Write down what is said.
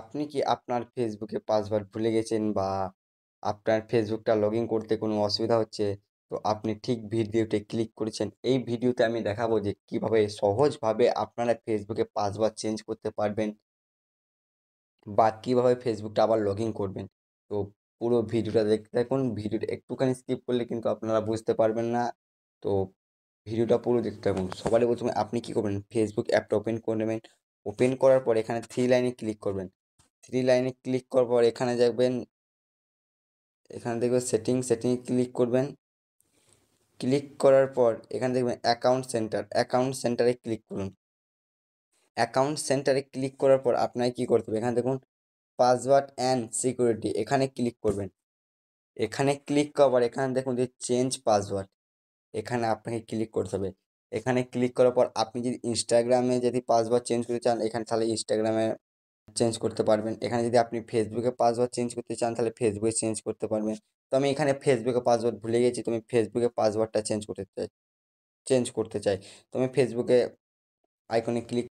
আপনি কি আপনার ফেসবুকে পাসওয়ার্ড ভুলে গেছেন বা আপনার ফেসবুকটা লগ ইন করতে কোনো অসুবিধা হচ্ছে? তো আপনি ঠিক ভিডিওতে ক্লিক করেছেন। এই ভিডিওতে আমি দেখাবো যে কিভাবে সহজভাবে আপনারা ফেসবুকে পাসওয়ার্ড চেঞ্জ করতে পারবেন বা কিভাবে ফেসবুকটা আবার লগ ইন করবেন। তো পুরো ভিডিওটা দেখতে থাকুন। ভিডিওটা একটুখানি স্কিপ করলে কিন্তু আপনারা বুঝতে পারবেন না। তো ভিডিওটা পুরো দেখতে থাকুন। সবার প্রথমে আপনি কি করবেন? ফেসবুক অ্যাপটা ওপেন করে নেবেন। ওপেন করার পর এখানে 3 লাইনে ক্লিক করবেন। 3 লাইনে ক্লিক করার পর এখানে দেখবেন, এখানে দেখবেন সেটিংয়ে ক্লিক করবেন। ক্লিক করার পর এখানে দেখবেন অ্যাকাউন্ট সেন্টারে ক্লিক করুন। অ্যাকাউন্ট সেন্টারে ক্লিক করার পর আপনাকে কি করতে হবে? এখানে দেখুন পাসওয়ার্ড অ্যান্ড সিকিউরিটি, এখানে ক্লিক করবেন। এখানে ক্লিক করার পর এখানে দেখুন যে চেঞ্জ পাসওয়ার্ড, এখানে আপনাকে ক্লিক করতে হবে। এখানে ক্লিক করার পর আপনি যদি ইনস্টাগ্রামে যদি পাসওয়ার্ড চেঞ্জ করতে চান, এখানে তাহলে ইনস্টাগ্রামে চেঞ্জ করতে পারবেন। এখানে যদি আপনি ফেসবুকে পাসওয়ার্ড চেঞ্জ করতে চান তাহলে ফেসবুকে চেঞ্জ করতে পারবেন। তো আমি এখানে ফেসবুকে পাসওয়ার্ড ভুলে গেছি, তো আমি ফেসবুকে পাসওয়ার্ডটা চেঞ্জ করতে চাই। তো আমি ফেসবুকে আইকনে ক্লিক